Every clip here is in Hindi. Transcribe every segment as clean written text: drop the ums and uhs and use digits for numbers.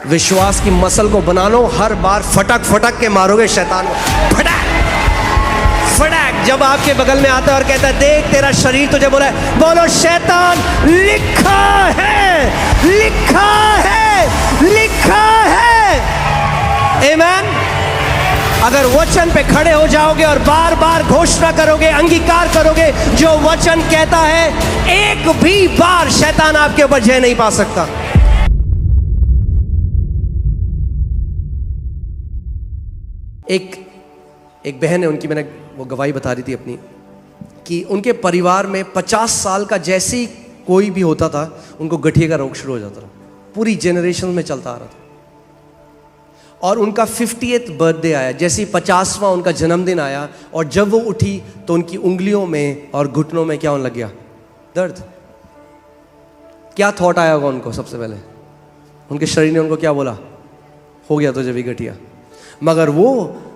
विश्वास की मसल को बना लो, हर बार फटक फटक के मारोगे शैतान को। फटक फटक जब आपके बगल में आता है और कहता है देख तेरा शरीर तुझे बोला है, बोलो शैतान लिखा है, लिखा है, लिखा है। आमीन। अगर वचन पे खड़े हो जाओगे और बार बार घोषणा करोगे, अंगीकार करोगे, जो वचन कहता है, एक भी बार शैतान आपके ऊपर जय नहीं पा सकता। एक बहन है, उनकी मैंने वो गवाही बता रही थी अपनी, कि उनके परिवार में 50 साल का जैसे ही कोई भी होता था, उनको गठिया का रोग शुरू हो जाता था। पूरी जनरेशन में चलता आ रहा था। और उनका 50th बर्थडे आया, जैसे ही 50वां उनका जन्मदिन आया, और जब वो उठी तो उनकी उंगलियों में और घुटनों में क्या होने लग गया? दर्द। क्या थॉट आया होगा उनको? सबसे पहले उनके शरीर ने उनको क्या बोला? हो गया तुझे भी गठिया। मगर वो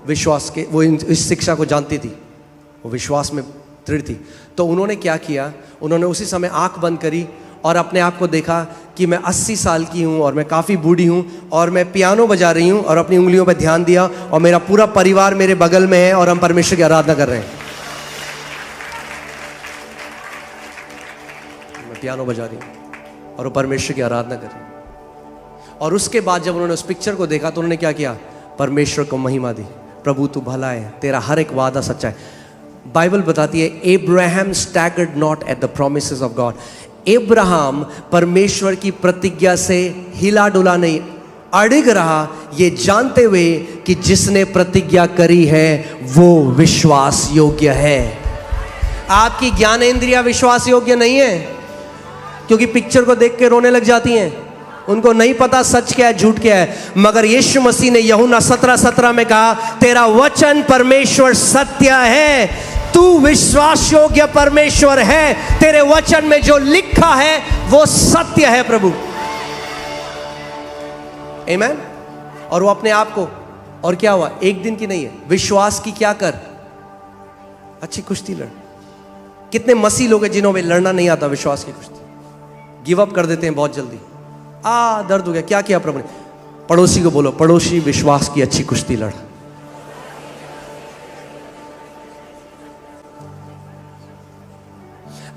विश्वास के, वो इस शिक्षा को जानती थी, वो विश्वास में दृढ़ थी। तो उन्होंने क्या किया? उन्होंने उसी समय आंख बंद करी और अपने आप को देखा कि मैं 80 साल की हूँ और मैं काफ़ी बूढ़ी हूँ और मैं पियानो बजा रही हूँ, और अपनी उंगलियों पर ध्यान दिया और मेरा पूरा परिवार मेरे बगल में है और हम परमेश्वर की आराधना कर रहे हैं। मैं पियानो बजा रही हूँ और वो परमेश्वर की आराधना कर रही हूँ। और उसके बाद जब उन्होंने उस पिक्चर को देखा तो उन्होंने क्या किया? परमेश्वर को महिमा दी। प्रभु तू भला है, तेरा हर एक वादा सच्चा है। बाइबल बताती है Abraham staggered not at the promises of God. Abraham परमेश्वर की प्रतिज्ञा से हिला डुला नहीं, अड़िग रहा, ये जानते हुए कि जिसने प्रतिज्ञा करी है वो विश्वास योग्य है। आपकी ज्ञानेंद्रिया विश्वास योग्य नहीं है, क्योंकि पिक्चर को देख के रोने लग जाती हैं। उनको नहीं पता सच क्या है, झूठ क्या है। मगर यीशु मसीह ने यूहन्ना 17:17 में कहा, तेरा वचन परमेश्वर सत्य है, तू विश्वास योग्य परमेश्वर है, तेरे वचन में जो लिखा है वो सत्य है प्रभु। आमीन। और वो अपने आप को, और क्या हुआ? एक दिन की नहीं है, विश्वास की क्या कर, अच्छी कुश्ती लड़। कितने मसीह लोग हैं जिन्हों में लड़ना नहीं आता विश्वास की कुश्ती, गिव अप कर देते हैं बहुत जल्दी। दर्द हो गया, क्या किया प्रभु ने? पड़ोसी को बोलो, पड़ोसी विश्वास की अच्छी कुश्ती लड़।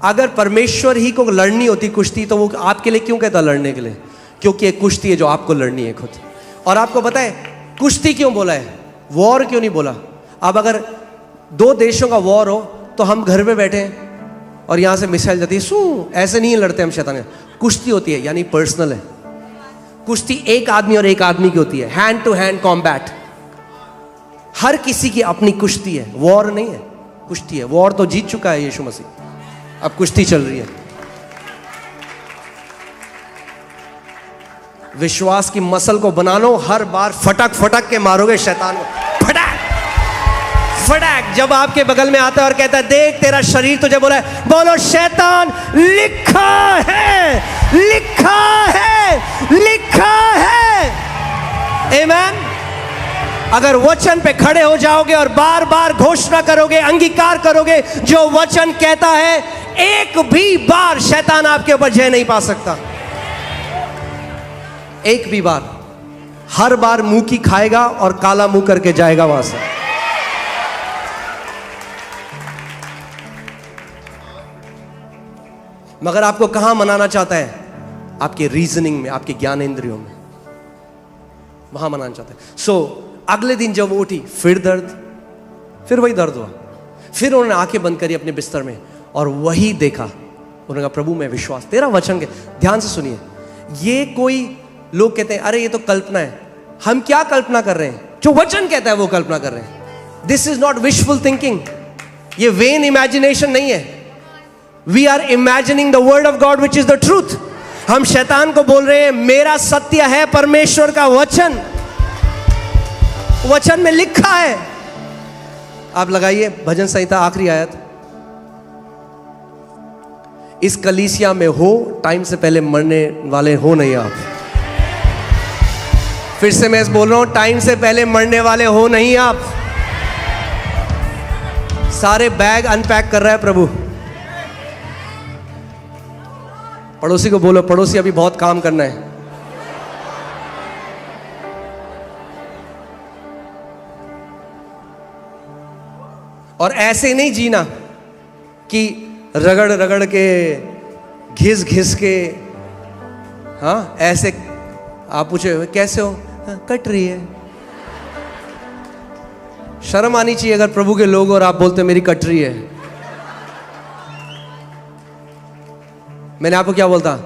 अगर परमेश्वर ही को लड़नी होती कुश्ती तो वो आपके लिए क्यों कहता लड़ने के लिए? क्योंकि एक कुश्ती है जो आपको लड़नी है खुद। और आपको पता है कुश्ती क्यों बोला है, वॉर क्यों नहीं बोला? अब अगर दो देशों का वॉर हो तो हम घर में बैठे हैं और यहां से मिसाइल जाती है, सू ऐसे नहीं लड़ते हम शैतान। कुश्ती होती है यानी पर्सनल है। कुश्ती एक आदमी और एक आदमी की होती है, हैंड टू हैंड कॉम्बैट। हर किसी की अपनी कुश्ती है, वॉर नहीं है, कुश्ती है। वॉर तो जीत चुका है यीशु मसीह, अब कुश्ती चल रही है। विश्वास की मसल को बना लो, हर बार फटक फटक के मारोगे शैतान को। फटक फटक जब आपके बगल में आता है और कहता है देख तेरा शरीर तुझे बोला है, बोलो शैतान लिखा है, लिखा है, लिखा है। आमीन। अगर वचन पे खड़े हो जाओगे और बार बार घोषणा करोगे, अंगीकार करोगे, जो वचन कहता है, एक भी बार शैतान आपके ऊपर जय नहीं पा सकता। एक भी बार। हर बार मुंह की खाएगा और काला मुंह करके जाएगा वहां से। मगर आपको कहां मनाना चाहता है? आपके रीजनिंग में, आपके ज्ञान इंद्रियों में, वहां मनाना चाहता है। अगले दिन जब वो उठी, फिर दर्द, फिर वही दर्द हुआ। फिर उन्होंने आंखें बंद करी अपने बिस्तर में और वही देखा। उन्होंने कहा प्रभु मैं विश्वास, तेरा वचन के। ध्यान से सुनिए, ये कोई लोग कहते हैं अरे ये तो कल्पना है। हम क्या कल्पना कर रहे हैं? जो वचन कहता है वो कल्पना कर रहे हैं। This is not wishful thinking, ये वेन इमेजिनेशन नहीं है। We are imagining the word of God which is the truth. हम शैतान को बोल रहे हैं मेरा सत्य है परमेश्वर का वचन, वचन में लिखा है। आप लगाइए भजन संहिता आखिरी आयत, इस कलीसिया में हो, टाइम से पहले मरने वाले हो नहीं आप। फिर से मैं बोल रहा हूं, टाइम से पहले मरने वाले हो नहीं आप। सारे बैग अनपैक कर रहा है प्रभु। पड़ोसी को बोलो, पड़ोसी अभी बहुत काम करना है। और ऐसे नहीं जीना कि रगड़ रगड़ के, घिस घिस के, हाँ ऐसे। आप पूछे कैसे हो? हाँ, कट रही है। शर्म आनी चाहिए अगर प्रभु के लोग और आप बोलते मेरी कट रही है। मैंने आपको क्या बोलता?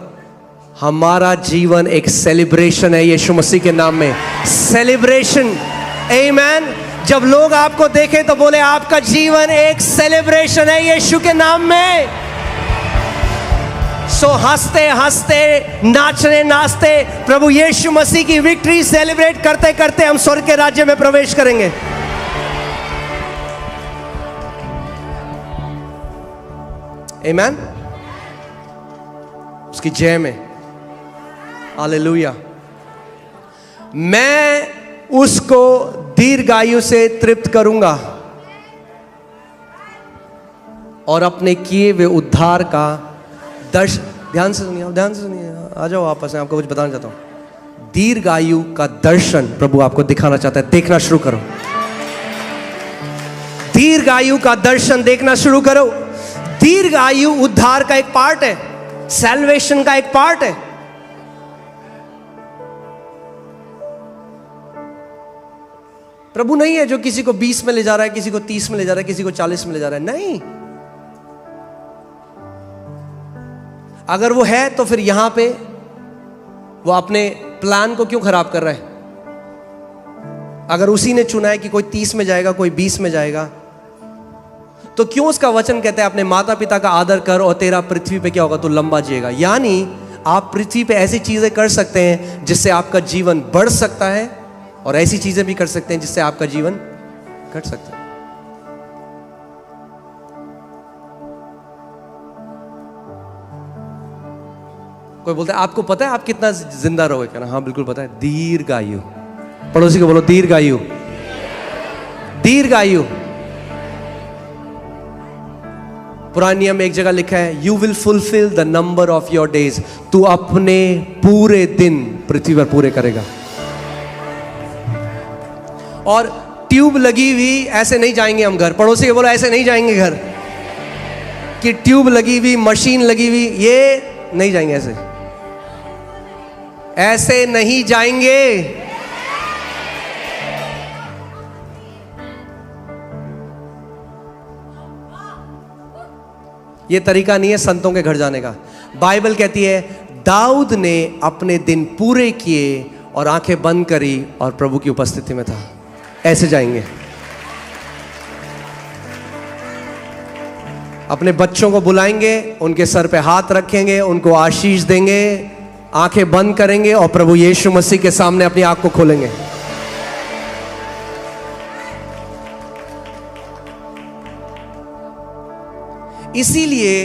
हमारा जीवन एक सेलिब्रेशन है यीशु मसीह के नाम में। सेलिब्रेशन, आमीन। जब लोग आपको देखें तो बोले आपका जीवन एक सेलिब्रेशन है यीशु के नाम में। सो हंसते हंसते, नाचने नाचते, प्रभु यीशु मसीह की विक्ट्री सेलिब्रेट करते करते हम स्वर्ग के राज्य में प्रवेश करेंगे। आमीन। उसकी जय में, हालेलुया। मैं उसको दीर्घायु से तृप्त करूंगा और अपने किए हुए उद्धार का दर्शन, ध्यान से सुनिए, ध्यान से सुनिए, आ जाओ आपस में, आपको कुछ बताना चाहता हूं। दीर्घायु का दर्शन प्रभु आपको दिखाना चाहता है। देखना शुरू करो, दीर्घायु का दर्शन देखना शुरू करो। दीर्घायु उद्धार का एक पार्ट है, सैल्वेशन का एक पार्ट है। प्रभु नहीं है जो किसी को 20 में ले जा रहा है, किसी को 30 में ले जा रहा है, किसी को 40 में ले जा रहा है, नहीं। अगर वो है तो फिर यहां पे वो अपने प्लान को क्यों खराब कर रहा है? अगर उसी ने चुना है कि कोई 30 में जाएगा, कोई 20 में जाएगा, तो क्यों उसका वचन कहता है अपने माता पिता का आदर कर और तेरा पृथ्वी पे क्या होगा? तो लंबा जिएगा। यानी आप पृथ्वी पे ऐसी चीजें कर सकते हैं जिससे आपका जीवन बढ़ सकता है, और ऐसी चीजें भी कर सकते हैं जिससे आपका जीवन घट सकता है। कोई बोलता है आपको पता है आप कितना जिंदा रहोगे? क्या? हाँ बिल्कुल पता है, दीर्घायु। पड़ोसी को बोलो दीर्घायु, दीर्घायु। पुराने नियम में एक जगह लिखा है, you will fulfil the number of your days. तू अपने पूरे दिन पृथ्वी पर पूरे करेगा। और ट्यूब लगी हुई ऐसे नहीं जाएंगे हम घर। पड़ोसी के बोलो ऐसे नहीं जाएंगे घर, कि ट्यूब लगी हुई, मशीन लगी हुई, ये नहीं जाएंगे। ऐसे ऐसे नहीं जाएंगे। ये तरीका नहीं है संतों के घर जाने का। बाइबल कहती है दाऊद ने अपने दिन पूरे किए और आंखें बंद करी और प्रभु की उपस्थिति में था। ऐसे जाएंगे। अपने बच्चों को बुलाएंगे, उनके सर पे हाथ रखेंगे, उनको आशीष देंगे, आंखें बंद करेंगे और प्रभु यीशु मसीह के सामने अपनी आंख को खोलेंगे। इसीलिए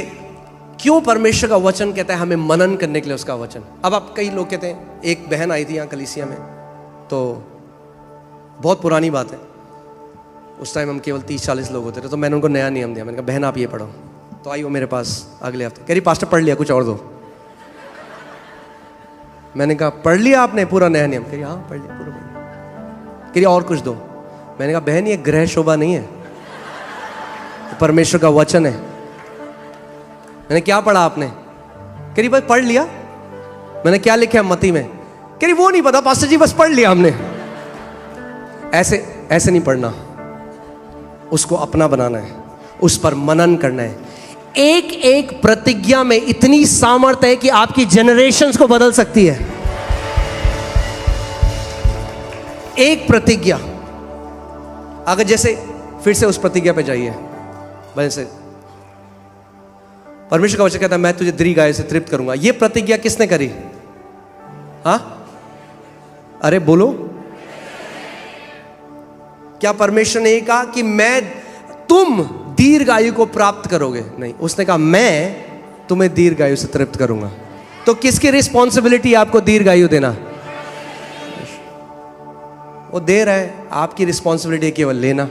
क्यों परमेश्वर का वचन कहता है हमें मनन करने के लिए उसका वचन। अब आप कई लोग कहते हैं, एक बहन आई थी यहाँ कलीसिया में, तो बहुत पुरानी बात है, उस टाइम हम केवल 30-40 लोग होते थे, तो मैंने उनको नया नियम दिया। मैंने कहा बहन आप ये पढ़ो। तो आई वो मेरे पास अगले हफ्ते, कह रही पास्टर पढ़ लिया, कुछ और दो। मैंने कहा पढ़ लिया आपने पूरा नया नियम? कह रही हाँ पढ़ लिया पूरा, पढ़ लिया। कह रही और कुछ दो। मैंने कहा बहन ये ग्रह शोभा नहीं है, तो परमेश्वर का वचन है। मैंने क्या पढ़ा आपने? कह रही भाई पढ़ लिया। मैंने क्या लिखा है मत्ती में? कह रही वो नहीं पता पास्टर जी, बस पढ़ लिया हमने। ऐसे ऐसे नहीं पढ़ना, उसको अपना बनाना है, उस पर मनन करना है। एक एक प्रतिज्ञा में इतनी सामर्थ्य है कि आपकी जनरेशंस को बदल सकती है। एक प्रतिज्ञा, अगर जैसे फिर से उस प्रतिज्ञा पे जाइए, वैसे परमेश्वर का वचन कहता है मैं तुझे दीर्घायु से तृप्त करूंगा। ये प्रतिज्ञा किसने करी? हाँ अरे बोलो, क्या परमेश्वर ने कहा कि मैं तुम दीर्घायु को प्राप्त करोगे? नहीं, उसने कहा मैं तुम्हें दीर्घायु से तृप्त करूंगा। तो किसकी रिस्पॉन्सिबिलिटी आपको दीर्घायु देना? वो दे रहा है, आपकी रिस्पॉन्सिबिलिटी केवल लेना।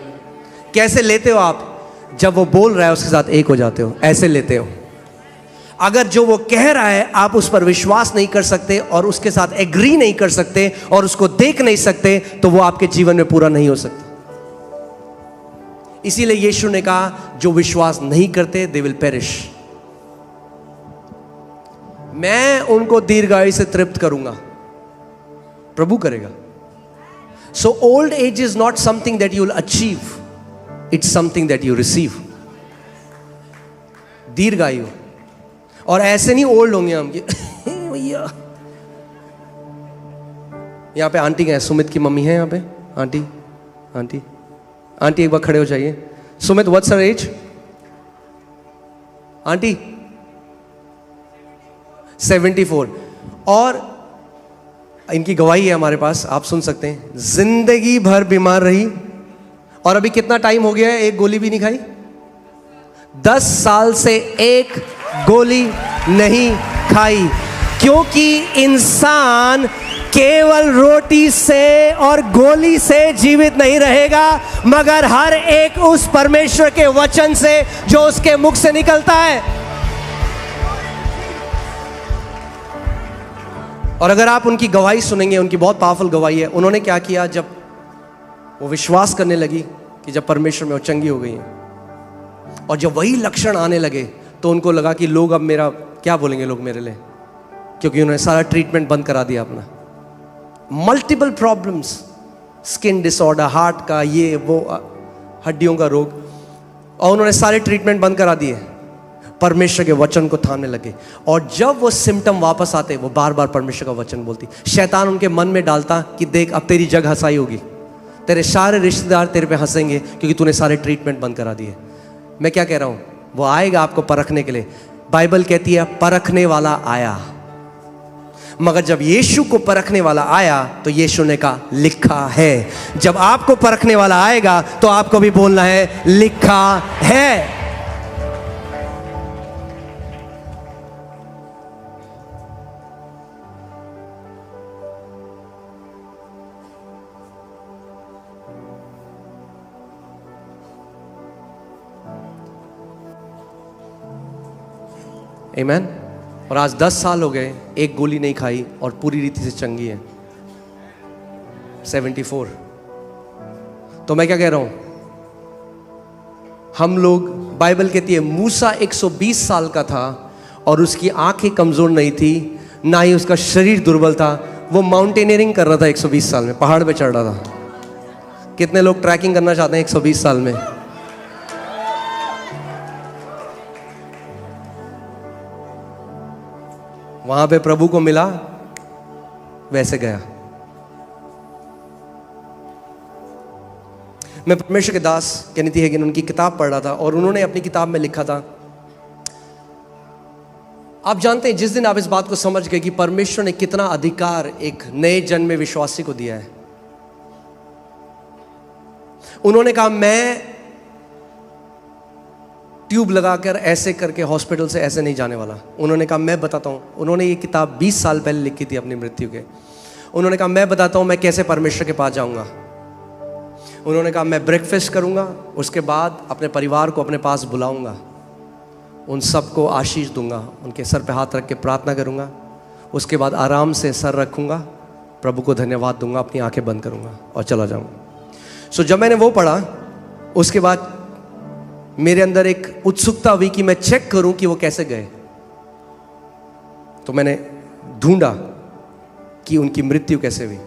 कैसे लेते हो आप? जब वो बोल रहा है उसके साथ एक हो जाते हो, ऐसे लेते हो। अगर जो वो कह रहा है आप उस पर विश्वास नहीं कर सकते और उसके साथ एग्री नहीं कर सकते और उसको देख नहीं सकते, तो वो आपके जीवन में पूरा नहीं हो सकता। इसीलिए यीशु ने कहा जो विश्वास नहीं करते दे विल पेरिश। मैं उनको दीर्घायु से तृप्त करूंगा, प्रभु करेगा। So old age is not something that you will achieve, it's something that you receive. दीर्घायु, और ऐसे नहीं ओल्ड होंगे हम भैया। यहाँ पे आंटी है, सुमित की मम्मी है यहाँ पे। आंटी आंटी आंटी एक बार खड़े हो जाइए। Sumit what's her age? Aunty 74। और इनकी गवाही है हमारे पास, आप सुन सकते हैं। जिंदगी भर बीमार रही और अभी कितना टाइम हो गया है, एक गोली भी नहीं खाई। 10 साल से एक गोली नहीं खाई, क्योंकि इंसान केवल रोटी से और गोली से जीवित नहीं रहेगा, मगर हर एक उस परमेश्वर के वचन से जो उसके मुख से निकलता है। और अगर आप उनकी गवाही सुनेंगे, उनकी बहुत पावरफुल गवाही है। उन्होंने क्या किया, जब वो विश्वास करने लगी कि जब परमेश्वर में वो चंगी हो गई है, और जब वही लक्षण आने लगे तो उनको लगा कि लोग अब मेरा क्या बोलेंगे लोग मेरे लिए, क्योंकि उन्होंने सारा ट्रीटमेंट बंद करा दिया अपना। Multiple problems, skin disorder, heart का, ये वो, हड्डियों का रोग, और उन्होंने सारे ट्रीटमेंट बंद करा दिए। परमेश्वर के वचन को थामने लगे, और जब वो सिम्टम वापस आते वो बार बार परमेश्वर का वचन बोलती। शैतान उनके मन में डालता कि देख अब तेरी जग हंसाई होगी, तेरे सारे रिश्तेदार तेरे पे हंसेंगे क्योंकि तूने सारे ट्रीटमेंट बंद करा दिए। मैं क्या कह रहा हूं, वो आएगा आपको परखने के लिए। बाइबल कहती है परखने वाला आया, मगर जब यीशु को परखने वाला आया तो यीशु ने कहा लिखा है। जब आपको परखने वाला आएगा तो आपको भी बोलना है लिखा है। आमीन। और आज 10 साल हो गए, एक गोली नहीं खाई और पूरी रीति से चंगी है। 74। तो मैं क्या कह रहा हूं, हम लोग, बाइबल कहती है मूसा 120 साल का था और उसकी आंखें कमजोर नहीं थी, ना ही उसका शरीर दुर्बल था। वो माउंटेनियरिंग कर रहा था 120 साल में, पहाड़ पे चढ़ रहा था। कितने लोग ट्रैकिंग करना चाहते हैं 120 साल में? वहां पे प्रभु को मिला, वैसे गया। मैं परमेश्वर के दास केनेथ हेगिन उनकी किताब पढ़ रहा था, और उन्होंने अपनी किताब में लिखा था, आप जानते हैं जिस दिन आप इस बात को समझ गए कि परमेश्वर ने कितना अधिकार एक नए जन्मे विश्वासी को दिया है। उन्होंने कहा मैं ट्यूब लगाकर ऐसे करके हॉस्पिटल से ऐसे नहीं जाने वाला। उन्होंने कहा मैं बताता हूँ, उन्होंने ये किताब 20 साल पहले लिखी थी अपनी मृत्यु के। उन्होंने कहा मैं बताता हूँ मैं कैसे परमेश्वर के पास जाऊँगा। उन्होंने कहा मैं ब्रेकफास्ट करूँगा, उसके बाद अपने परिवार को अपने पास बुलाऊँगा, उन सबको आशीष दूंगा, उनके सर पे हाथ रख के प्रार्थना करूँगा, उसके बाद आराम से सर रखूँगा, प्रभु को धन्यवाद दूंगा, अपनी आंखें बंद करूँगा और चला जाऊँगा। सो जब मैंने वो पढ़ा, उसके बाद मेरे अंदर एक उत्सुकता हुई कि मैं चेक करूं कि वो कैसे गए। तो मैंने ढूंढा कि उनकी मृत्यु कैसे हुई,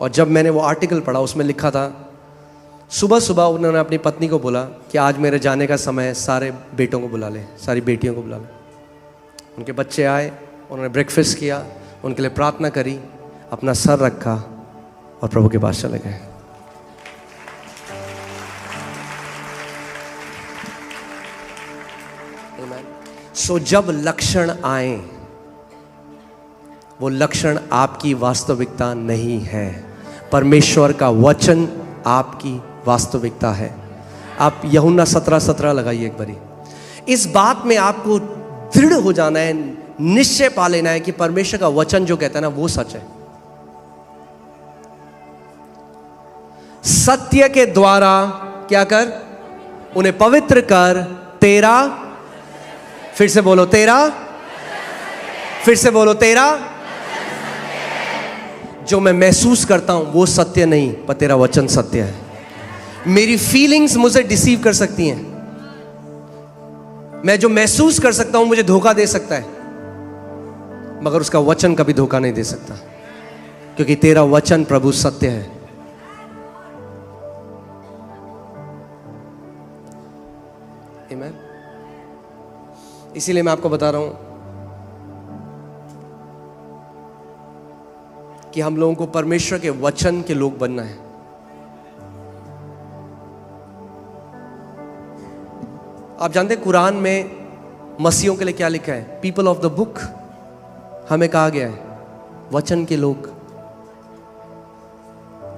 और जब मैंने वो आर्टिकल पढ़ा उसमें लिखा था सुबह सुबह उन्होंने अपनी पत्नी को बोला कि आज मेरे जाने का समय है, सारे बेटों को बुला ले, सारी बेटियों को बुला ले। उनके बच्चे आए, उन्होंने ब्रेकफास्ट किया, उनके लिए प्रार्थना करी, अपना सर रखा और प्रभु के पास चले गए। सो जब लक्षण आए, वो लक्षण आपकी वास्तविकता नहीं है, परमेश्वर का वचन आपकी वास्तविकता है। आप यूहन्ना 17:17 लगाइए एक बारी। इस बात में आपको दृढ़ हो जाना है, निश्चय पा लेना है कि परमेश्वर का वचन जो कहता है ना वो सच है। सत्य के द्वारा क्या कर, उन्हें पवित्र कर, तेरा, फिर से बोलो तेरा, फिर से बोलो तेरा। जो मैं महसूस करता हूं वो सत्य नहीं, पर तेरा वचन सत्य है। मेरी फीलिंग्स मुझे डिसीव कर सकती हैं, मैं जो महसूस कर सकता हूं मुझे धोखा दे सकता है, मगर उसका वचन कभी धोखा नहीं दे सकता, क्योंकि तेरा वचन प्रभु सत्य है। आमीन। इसीलिए मैं आपको बता रहा हूं कि हम लोगों को परमेश्वर के वचन के लोग बनना है। आप जानते हैं कुरान में मसीहों के लिए क्या लिखा है? People of the book. हमें कहा गया है वचन के लोग,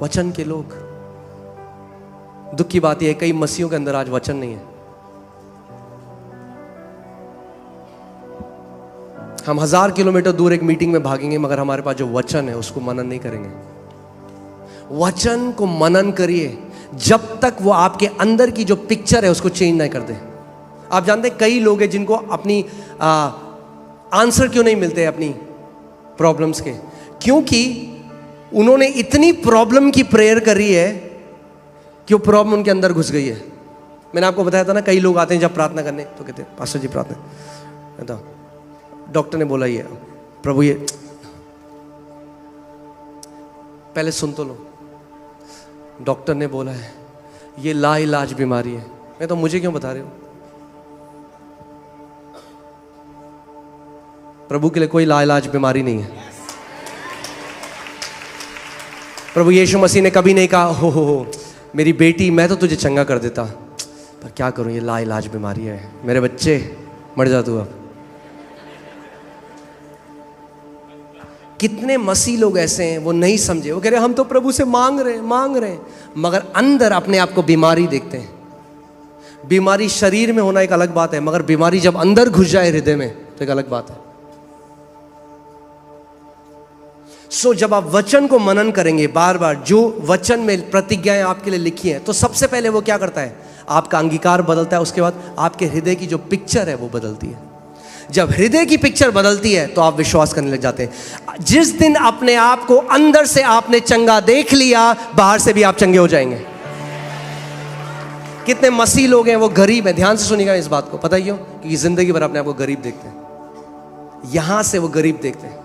वचन के लोग। दुख की बात यह है कई मसीहों के अंदर आज वचन नहीं है। हम 1000 किलोमीटर दूर एक मीटिंग में भागेंगे, मगर हमारे पास जो वचन है उसको मनन नहीं करेंगे। वचन को मनन करिए जब तक वो आपके अंदर की जो पिक्चर है उसको चेंज नहीं कर दे। आप जानते हैं कई लोग हैं जिनको अपनी आंसर क्यों नहीं मिलते अपनी प्रॉब्लम्स के, क्योंकि उन्होंने इतनी प्रॉब्लम की प्रेयर करी है कि वो प्रॉब्लम उनके अंदर घुस गई है। मैंने आपको बताया था ना, कई लोग आते हैं जब प्रार्थना करने तो कहते हैं पास्टर जी प्रार्थना, तो डॉक्टर ने बोला ये प्रभु ये, पहले सुन तो लो, डॉक्टर ने बोला है ये लाइलाज बीमारी है। मैं तो मुझे क्यों बता रहे हो? प्रभु के लिए कोई लाइलाज बीमारी नहीं है। प्रभु यीशु मसीह ने कभी नहीं कहा हो मेरी बेटी मैं तो तुझे चंगा कर देता, पर क्या करूं ये लाइलाज बीमारी है, मेरे बच्चे मर जा तू अब। कितने मसीह लोग ऐसे हैं वो नहीं समझे, वो कह रहे हम तो प्रभु से मांग रहे हैं, मगर अंदर अपने आप को बीमारी देखते हैं। बीमारी शरीर में होना एक अलग बात है, मगर बीमारी जब अंदर घुस जाए हृदय में तो एक अलग बात है। जब आप वचन को मनन करेंगे बार बार, जो वचन में प्रतिज्ञाएं आपके लिए लिखी हैं, तो सबसे पहले वो क्या करता है? आपका अंगीकार बदलता है, उसके बाद आपके हृदय की जो पिक्चर है वो बदलती है। जब हृदय की पिक्चर बदलती है तो आप विश्वास करने लग जाते हैं। जिस दिन अपने आप को अंदर से आपने चंगा देख लिया, बाहर से भी आप चंगे हो जाएंगे। कितने मसीह लोग हैं वो गरीब हैं, ध्यान से सुनिएगा इस बात को। पता है क्यों? क्योंकि जिंदगी भर अपने आप को गरीब देखते हैं। यहां से वो गरीब देखते हैं।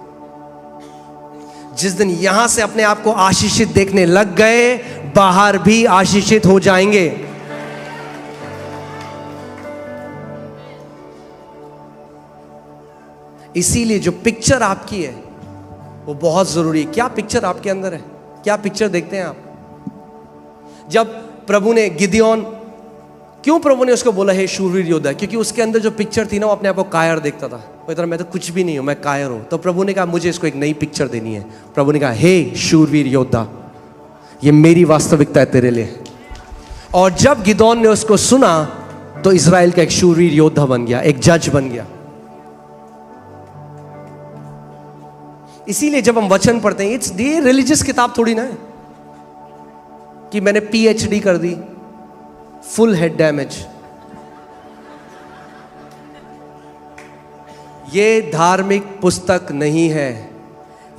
जिस दिन यहां से अपने आप को आशीषित देखने लग गए, बाहर भी आशीषित हो जाएंगे। इसीलिए जो पिक्चर आपकी है वो बहुत जरूरी है। क्या पिक्चर आपके अंदर है? क्या पिक्चर देखते हैं आप? जब प्रभु ने गिदियोन, क्यों प्रभु ने उसको बोला है शूरवीर योद्धा? क्योंकि उसके अंदर जो पिक्चर थी ना, वो अपने आप को कायर देखता था। वो इतना मैं तो कुछ भी नहीं हूं, मैं कायर हूं। तो प्रभु ने कहा मुझे इसको एक नई पिक्चर देनी है। प्रभु ने कहा हे शूरवीर योद्धा, ये मेरी वास्तविकता है तेरे लिए। और जब गिदोन ने उसको सुना तो इजराइल का एक शूरवीर योद्धा बन गया, एक जज बन गया। इसीलिए जब हम वचन पढ़ते हैं, इट्स ये रिलीजियस किताब थोड़ी ना है कि मैंने PhD कर दी, फुल हेड डैमेज। ये धार्मिक पुस्तक नहीं है,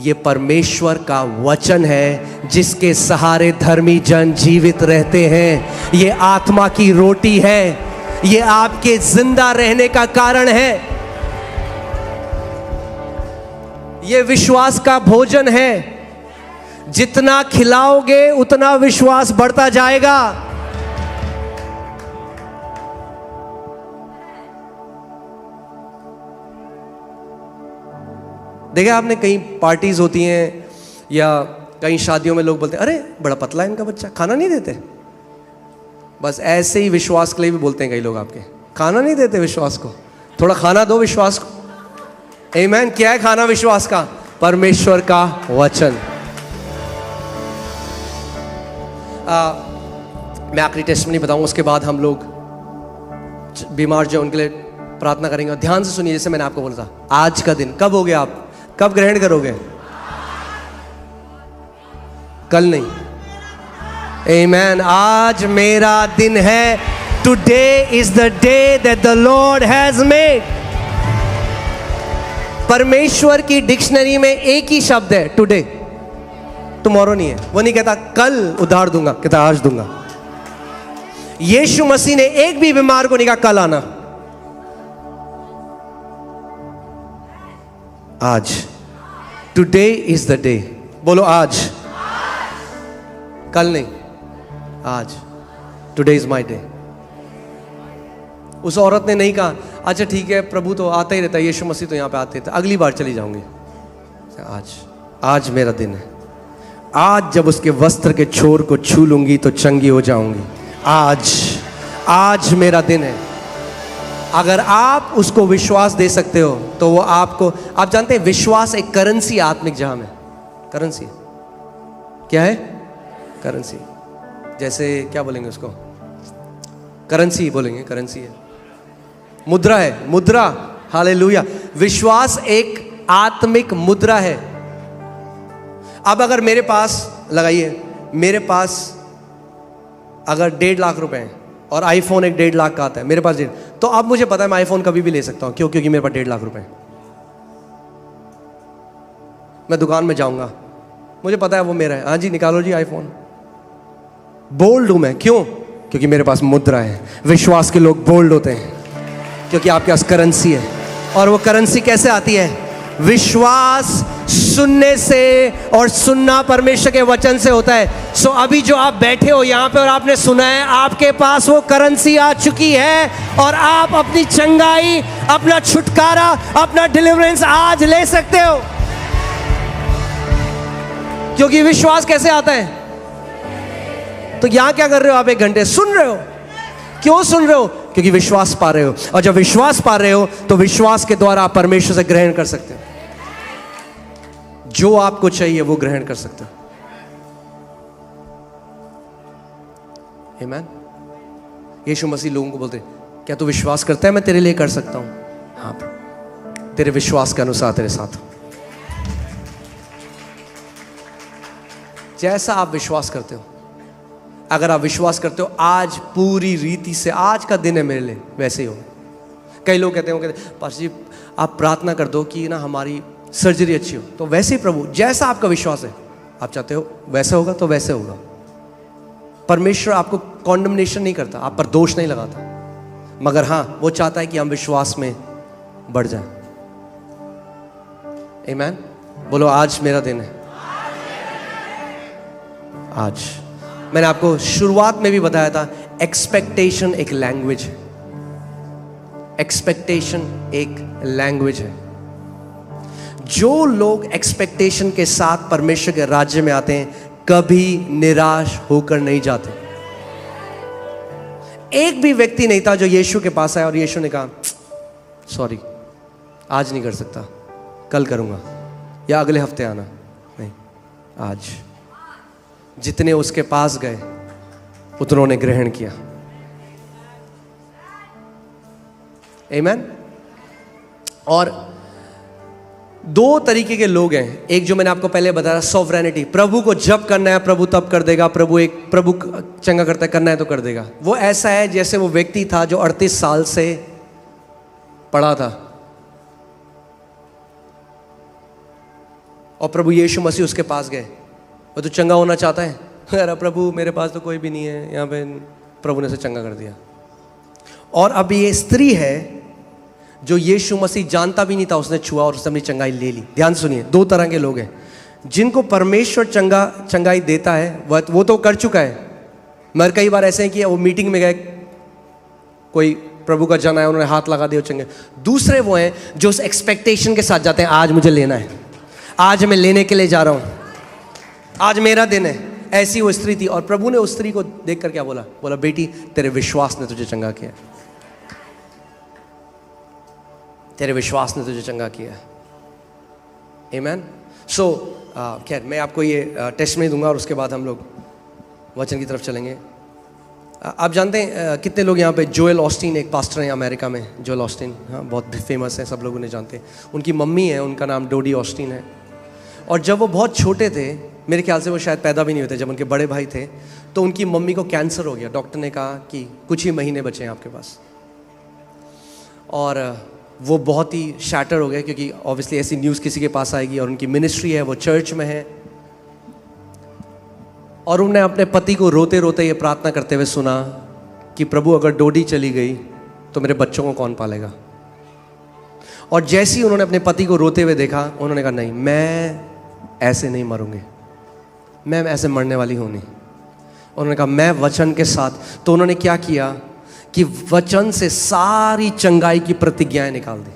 ये परमेश्वर का वचन है जिसके सहारे धर्मी जन जीवित रहते हैं। ये आत्मा की रोटी है, ये आपके जिंदा रहने का कारण है, ये विश्वास का भोजन है। जितना खिलाओगे उतना विश्वास बढ़ता जाएगा। देखा आपने, कई पार्टीज होती हैं या कई शादियों में लोग बोलते हैं अरे बड़ा पतला है इनका बच्चा, खाना नहीं देते। बस ऐसे ही विश्वास के लिए भी बोलते हैं कई लोग, आपके खाना नहीं देते विश्वास को, थोड़ा खाना दो विश्वास को। आमीन। क्या है खाना विश्वास का? परमेश्वर का वचन। मैं आखिरी टेस्टमनी बताऊंगा, उसके बाद हम लोग बीमार जो उनके लिए प्रार्थना करेंगे। और ध्यान से सुनिए, जैसे मैंने आपको बोला था, आज का दिन कब हो गया? आप कब ग्रहण करोगे? कल नहीं। आमीन। आज मेरा दिन है। Today is the day that the Lord has made. परमेश्वर की डिक्शनरी में एक ही शब्द है टुडे, टुमारो नहीं है। वो नहीं कहता कल उधार दूंगा, कहता आज दूंगा। यीशु मसीह ने एक भी बीमार को नहीं कहा कल आना। आज, टुडे इज द डे। बोलो आज, कल नहीं, आज। Today is my day. उस औरत ने नहीं कहा अच्छा ठीक है प्रभु तो आता ही रहता है, यीशु मसीह तो यहाँ पे आते रहते, अगली बार चली जाऊंगी। आज मेरा दिन है। आज जब उसके वस्त्र के छोर को छू लूंगी तो चंगी हो जाऊंगी। आज मेरा दिन है। अगर आप उसको विश्वास दे सकते हो तो वो आपको, आप जानते हैं विश्वास एक करेंसी आत्मिक जहां में, करेंसी क्या है? करेंसी। जैसे क्या बोलेंगे उसको? करेंसी बोलेंगे, करेंसी है, मुद्रा है, मुद्रा। हालेलुया। विश्वास एक आत्मिक मुद्रा है। अब अगर मेरे पास, लगाइए, मेरे पास अगर 1.5 लाख रुपए हैं और आईफोन एक 1.5 लाख का आता है मेरे पास, तो अब मुझे पता है मैं आईफोन कभी भी ले सकता हूं। क्यों? क्योंकि मेरे पास 1.5 लाख रुपए हैं। मैं दुकान में जाऊंगा, मुझे पता है वो मेरा है। हाँ जी निकालो जी आईफोन। बोल्ड हूं मैं, क्यों? क्योंकि मेरे पास मुद्रा है। विश्वास के लोग बोल्ड होते हैं क्योंकि आपके पास करेंसी है। और वो करेंसी कैसे आती है? विश्वास सुनने से, और सुनना परमेश्वर के वचन से होता है। सो अभी जो आप बैठे हो यहाँ पे और आपने सुना है, आपके पास वो करेंसी आ चुकी है और आप अपनी चंगाई, अपना छुटकारा, अपना डिलीवरेंस आज ले सकते हो। क्योंकि विश्वास कैसे आता है? तो यहां क्या कर रहे हो आप? 1 घंटे सुन रहे हो। क्यों सुन रहे हो? क्योंकि विश्वास पा रहे हो। और जब विश्वास पा रहे हो तो विश्वास के द्वारा आप परमेश्वर से ग्रहण कर सकते हो। जो आपको चाहिए वो ग्रहण कर सकते हो। आमीन। यीशु मसीह लोगों को बोलते, क्या तू विश्वास करता है मैं तेरे लिए कर सकता हूं? हाँ, तेरे विश्वास के अनुसार तेरे साथ हूं। जैसा आप विश्वास करते हो, अगर आप विश्वास करते हो आज पूरी रीति से, आज का दिन है मेरे लिए, वैसे ही हो। कई लोग कहते हैं पास्टर जी आप प्रार्थना कर दो कि ना हमारी सर्जरी अच्छी हो। तो वैसे ही प्रभु, जैसा आपका विश्वास है, आप चाहते हो वैसे होगा तो वैसे होगा। परमेश्वर आपको कॉन्डमनेशन नहीं करता, आप पर दोष नहीं लगाता, मगर हाँ वो चाहता है कि हम विश्वास में बढ़ जाएं। आमीन। बोलो आज मेरा दिन है। आज मैंने आपको शुरुआत में भी बताया था, एक्सपेक्टेशन एक लैंग्वेज है। एक्सपेक्टेशन एक लैंग्वेज है। जो लोग एक्सपेक्टेशन के साथ परमेश्वर के राज्य में आते हैं कभी निराश होकर नहीं जाते। एक भी व्यक्ति नहीं था जो यीशु के पास आया और यीशु ने कहा सॉरी आज नहीं कर सकता, कल करूंगा या अगले हफ्ते आना। नहीं, आज। जितने उसके पास गए उतनों ने ग्रहण किया। आमीन। और 2 तरीके के लोग हैं। एक जो मैंने आपको पहले बताया, सॉवरेनिटी, प्रभु को जब करना है प्रभु तब कर देगा। प्रभु चंगा करता है, करना है तो कर देगा। वो ऐसा है जैसे वो व्यक्ति था जो 38 साल से पड़ा था और प्रभु यीशु मसीह उसके पास गए। वो तो चंगा होना चाहता है, अरे प्रभु मेरे पास तो कोई भी नहीं है यहाँ पे, प्रभु ने उसे चंगा कर दिया। और अब ये स्त्री है जो यीशु मसीह जानता भी नहीं था, उसने छुआ और उसने अपनी चंगाई ले ली। ध्यान सुनिए, 2 तरह के लोग हैं। जिनको परमेश्वर चंगाई देता है वो तो कर चुका है, मगर कई बार ऐसे हैं कि वो मीटिंग में गए, कोई प्रभु का जन आया, उन्होंने हाथ लगा दिया चंगे। दूसरे वो हैं जो उस एक्सपेक्टेशन के साथ जाते हैं, आज मुझे लेना है, आज मैं लेने के लिए जा रहा हूँ, आज मेरा दिन है। ऐसी वो स्त्री थी और प्रभु ने उस स्त्री को देखकर क्या बोला? बोला बेटी तेरे विश्वास ने तुझे चंगा किया, तेरे विश्वास ने तुझे चंगा किया। आमीन। सो खैर मैं आपको ये टेस्ट में दूंगा और उसके बाद हम लोग वचन की तरफ चलेंगे। आप जानते हैं कितने लोग यहाँ पे, जोएल ऑस्टीन एक पास्टर हैं अमेरिका में, जोएल ऑस्टीन, हाँ बहुत फेमस है, सब लोग उन्हें जानते हैं। उनकी मम्मी है, उनका नाम डोडी ऑस्टीन है। और जब वो बहुत छोटे थे, मेरे ख्याल से वो शायद पैदा भी नहीं होते, जब उनके बड़े भाई थे, तो उनकी मम्मी को कैंसर हो गया। डॉक्टर ने कहा कि कुछ ही महीने बचे हैं आपके पास। और वो बहुत ही शैटर हो गए क्योंकि ऑब्वियसली ऐसी न्यूज़ किसी के पास आएगी, और उनकी मिनिस्ट्री है, वो चर्च में है। और उन्होंने अपने पति को रोते रोते ये प्रार्थना करते हुए सुना कि प्रभु अगर डोडी चली गई तो मेरे बच्चों को कौन पालेगा। और जैसे ही उन्होंने अपने पति को रोते हुए देखा, उन्होंने कहा नहीं, मैं ऐसे नहीं मरूंगी, मैं ऐसे मरने वाली हूं नहीं। उन्होंने कहा मैं वचन के साथ। तो उन्होंने क्या किया कि वचन से सारी चंगाई की प्रतिज्ञाएं निकाल दी।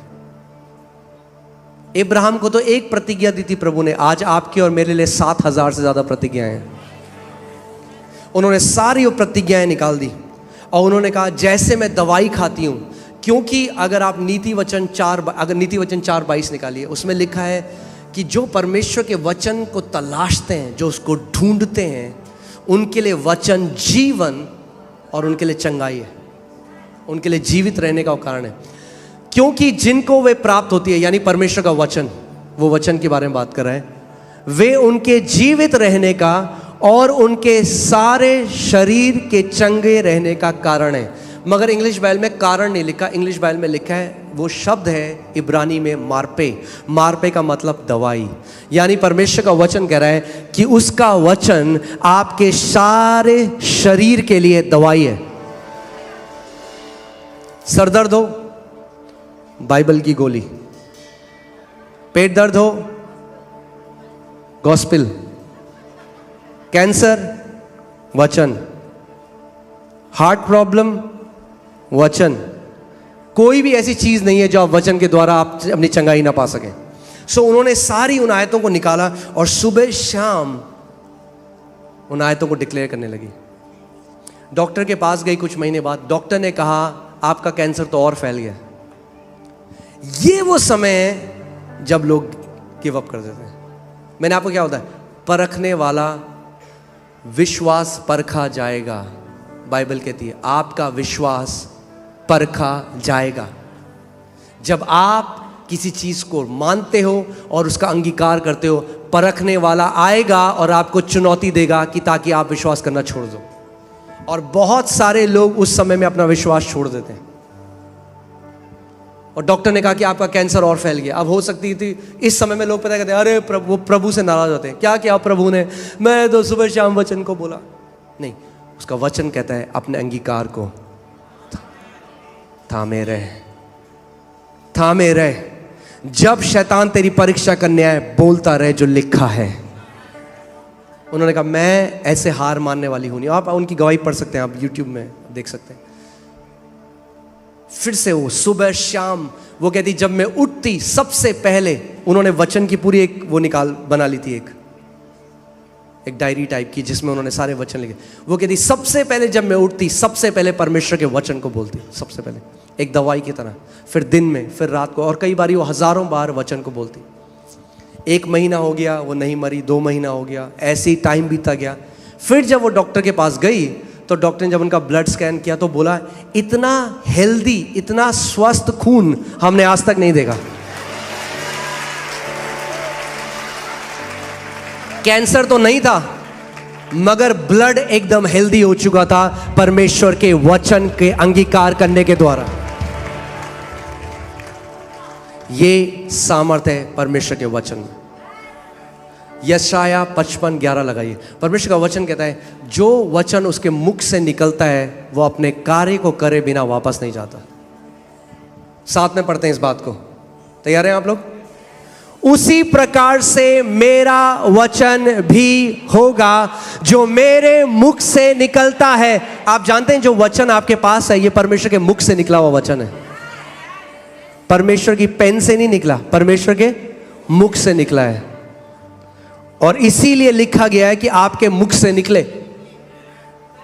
इब्राहिम को तो एक प्रतिज्ञा दी थी प्रभु ने, आज आपकी और मेरे लिए 7,000 से ज्यादा प्रतिज्ञाएं हैं। उन्होंने सारी वो प्रतिज्ञाएं निकाल दी और उन्होंने कहा जैसे मैं दवाई खाती हूं, क्योंकि अगर आप नीति वचन 4:22 निकालिए, उसमें लिखा है कि जो परमेश्वर के वचन को तलाशते हैं, जो उसको ढूंढते हैं, उनके लिए वचन जीवन और उनके लिए चंगाई है, उनके लिए जीवित रहने का कारण है। क्योंकि जिनको वे प्राप्त होती है, यानी परमेश्वर का वचन, वो वचन के बारे में बात कर रहे हैं, वे उनके जीवित रहने का और उनके सारे शरीर के चंगे रहने का कारण है। मगर इंग्लिश बाइबल में कारण नहीं लिखा, इंग्लिश बाइबल में लिखा है, वो शब्द है इब्रानी में मार्पे। मार्पे का मतलब दवाई, यानी परमेश्वर का वचन कह रहा है कि उसका वचन आपके सारे शरीर के लिए दवाई है। सर दर्द हो, बाइबल की गोली। पेट दर्द हो, गॉस्पेल। कैंसर, वचन। हार्ट प्रॉब्लम, वचन। कोई भी ऐसी चीज नहीं है जो आप वचन के द्वारा आप अपनी चंगाई ना पा सकें। सो उन्होंने सारी उन आयतों को निकाला और सुबह शाम उन आयतों को डिक्लेयर करने लगी। डॉक्टर के पास गई कुछ महीने बाद, डॉक्टर ने कहा आपका कैंसर तो और फैल गया। ये वो समय है जब लोग गिव अप कर देते हैं। मैंने आपको क्या होता है, परखने वाला विश्वास परखा जाएगा। बाइबल कहती है आपका विश्वास परखा जाएगा। जब आप किसी चीज को मानते हो और उसका अंगीकार करते हो, परखने वाला आएगा और आपको चुनौती देगा कि ताकि आप विश्वास करना छोड़ दो। और बहुत सारे लोग उस समय में अपना विश्वास छोड़ देते हैं। और डॉक्टर ने कहा कि आपका कैंसर और फैल गया। अब हो सकती थी इस समय में लोग पता कहते हैं अरे प्रभु से नाराज होते हैं, क्या किया प्रभु ने, मैं तो सुबह शाम वचन को बोला। नहीं, उसका वचन कहता है अपने अंगीकार को थामे रहे, थामे रहे। जब शैतान तेरी परीक्षा करने आए, बोलता रहे जो लिखा है। उन्होंने कहा मैं ऐसे हार मानने वाली हूं नहीं। आप उनकी गवाही पढ़ सकते हैं, आप यूट्यूब में देख सकते हैं। फिर से वो सुबह शाम, वो कहती जब मैं उठती सबसे पहले, उन्होंने वचन की पूरी एक वो बना ली थी, एक डायरी टाइप की जिसमें उन्होंने सारे वचन लिखे। वो कहती सबसे पहले जब मैं उठती, सबसे पहले परमेश्वर के वचन को बोलती, सबसे पहले एक दवाई की तरह। फिर दिन में, फिर रात को, और कई बार वो हजारों बार वचन को बोलती। 1 महीना हो गया, वो नहीं मरी। 2 महीना हो गया, ऐसे ही टाइम बीता गया। फिर जब वो डॉक्टर के पास गई तो डॉक्टर ने जब उनका ब्लड स्कैन किया तो बोला इतना हेल्दी, इतना स्वस्थ खून हमने आज तक नहीं देखा। कैंसर तो नहीं था, मगर ब्लड एकदम हेल्दी हो चुका था परमेश्वर के वचन के अंगीकार करने के द्वारा। ये सामर्थ्य है परमेश्वर के वचन में। यशाया 55:11 लगाइए। परमेश्वर का वचन कहता है जो वचन उसके मुख से निकलता है वो अपने कार्य को करे बिना वापस नहीं जाता। साथ में पढ़ते हैं इस बात को, तैयार हैं आप लोग? उसी प्रकार से मेरा वचन भी होगा जो मेरे मुख से निकलता है। आप जानते हैं जो वचन आपके पास है ये परमेश्वर के मुख से निकला हुआ वचन है। परमेश्वर की पेन से नहीं निकला, परमेश्वर के मुख से निकला है। और इसीलिए लिखा गया है कि आपके मुख से निकले।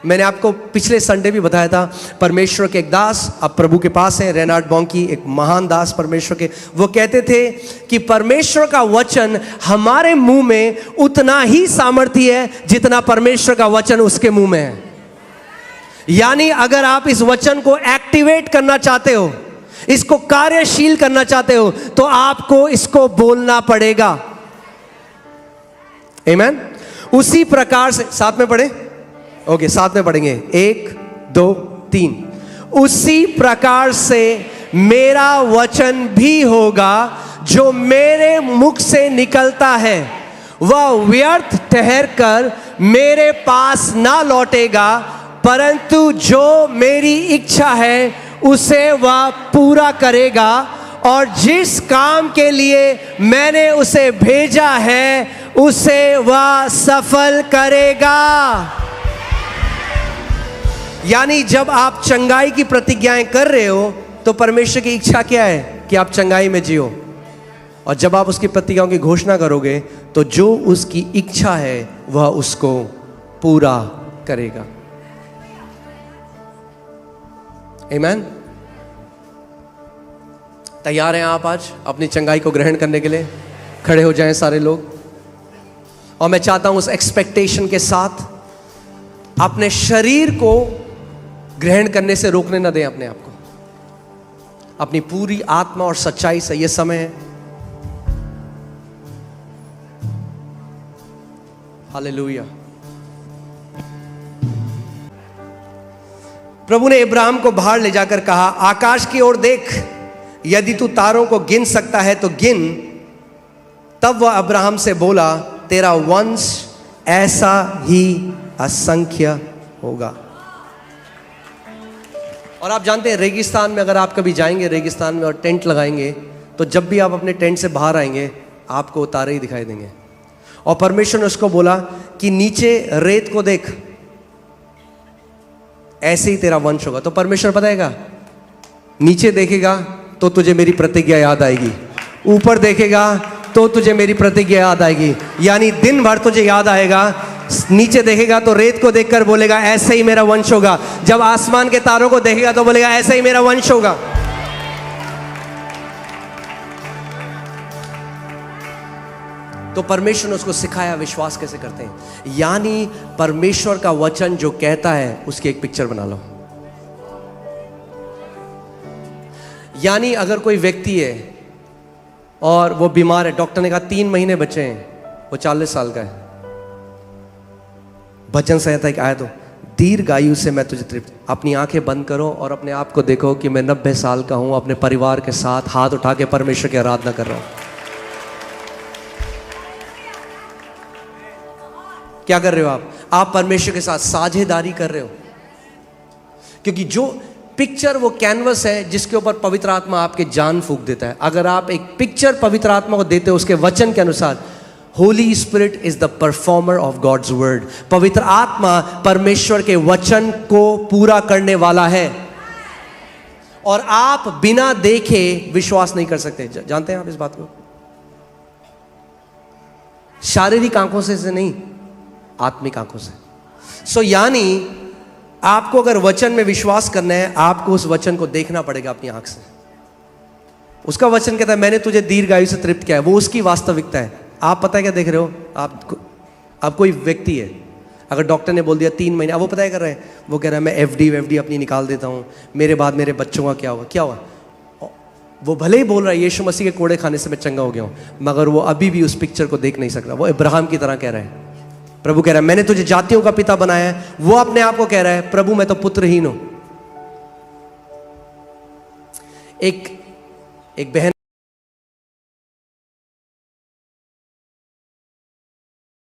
मैंने आपको पिछले संडे भी बताया था, परमेश्वर के एक दास अब प्रभु के पास हैं, रेनार्ड बॉन्की, एक महान दास परमेश्वर के। वो कहते थे कि परमेश्वर का वचन हमारे मुंह में उतना ही सामर्थ्य है जितना परमेश्वर का वचन उसके मुंह में है। यानी अगर आप इस वचन को एक्टिवेट करना चाहते हो, इसको कार्यशील करना चाहते हो, तो आपको इसको बोलना पड़ेगा। आमीन। उसी प्रकार से, साथ में पढ़े, ओके साथ में पढ़ेंगे, 1 2 3। उसी प्रकार से मेरा वचन भी होगा जो मेरे मुख से निकलता है, वह व्यर्थ ठहर कर मेरे पास ना लौटेगा, परंतु जो मेरी इच्छा है उसे वह पूरा करेगा, और जिस काम के लिए मैंने उसे भेजा है उसे वह सफल करेगा। यानी जब आप चंगाई की प्रतिज्ञाएं कर रहे हो तो परमेश्वर की इच्छा क्या है कि आप चंगाई में जियो, और जब आप उसकी प्रतिज्ञाओं की घोषणा करोगे तो जो उसकी इच्छा है वह उसको पूरा करेगा। आमीन। तैयार हैं आप आज अपनी चंगाई को ग्रहण करने के लिए? खड़े हो जाएं सारे लोग। और मैं चाहता हूं उस एक्सपेक्टेशन के साथ अपने शरीर को ग्रहण करने से रोकने ना दें अपने आप को, अपनी पूरी आत्मा और सच्चाई से। यह समय है। हालेलुया। प्रभु ने इब्राहिम को बाहर ले जाकर कहा, आकाश की ओर देख, यदि तू तारों को गिन सकता है तो गिन। तब वह अब्राहम से बोला, तेरा वंश ऐसा ही असंख्य होगा। और आप जानते हैं रेगिस्तान में अगर आप कभी जाएंगे रेगिस्तान में और टेंट लगाएंगे, तो जब भी आप अपने टेंट से बाहर आएंगे आपको तारे ही दिखाई देंगे। और परमेश्वर ने उसको बोला कि नीचे रेत को देख, ऐसे ही तेरा वंश होगा। तो परमेश्वर बताएगा, नीचे देखेगा तो तुझे मेरी प्रतिज्ञा याद आएगी, ऊपर देखेगा तो तुझे मेरी प्रतिज्ञा याद आएगी। यानी दिन भर तुझे याद आएगा। नीचे देखेगा तो रेत को देखकर बोलेगा ऐसे ही मेरा वंश होगा। जब आसमान के तारों को देखेगा तो बोलेगा ऐसे ही मेरा वंश होगा। तो परमेश्वर ने उसको सिखाया विश्वास कैसे करते हैं। यानी परमेश्वर का वचन जो कहता है उसकी एक पिक्चर बना लो। यानी अगर कोई व्यक्ति है और वो बीमार है, डॉक्टर ने कहा 3 महीने बचे हैं, वो 40 साल का है, भजन संहिता एक आयत हो, दीर्घायु से मैं तुझे तृप्त। अपनी आंखें बंद करो और अपने आप को देखो कि मैं 90 साल का हूं, अपने परिवार के साथ हाथ उठा के परमेश्वर की आराधना कर रहा हूं। क्या कर रहे हो आप परमेश्वर के साथ साझेदारी कर रहे हो। क्योंकि जो पिक्चर वो कैनवस है जिसके ऊपर पवित्र आत्मा आपके जान फूंक देता है। अगर आप एक पिक्चर पवित्र आत्मा को देते हो उसके वचन के अनुसार, holy spirit is the performer of God's word. पवित्र आत्मा परमेश्वर के वचन को पूरा करने वाला है, और आप बिना देखे विश्वास नहीं कर सकते। जानते हैं आप इस बात को? शारीरिक आंखों से नहीं, आत्मिक आंखों से। यानी आपको अगर वचन में विश्वास करना है, आपको उस वचन को देखना पड़ेगा अपनी आंख से। उसका वचन कहता है मैंने तुझे दीर्घायु से तृप्त किया है, वो उसकी वास्तविकता है। आप पता है क्या देख रहे हो? आप कोई व्यक्ति है, अगर डॉक्टर ने बोल दिया 3 महीने, अब वो पता है कर रहे हैं, वो कह रहा है मैं एफडी अपनी निकाल देता हूँ, मेरे बाद मेरे बच्चों का क्या होगा। क्या हुआ? वो भले ही बोल रहा है यीशु मसीह के कोड़े खाने से मैं चंगा हो गया हूँ, मगर वो अभी भी उस पिक्चर को देख नहीं सक रहा। वो इब्राहिम की तरह कह रहा है। प्रभु कह रहा है मैंने तुझे जातियों का पिता बनाया है, वो अपने आप को कह रहा है प्रभु मैं तो पुत्रहीन हूं। एक बहन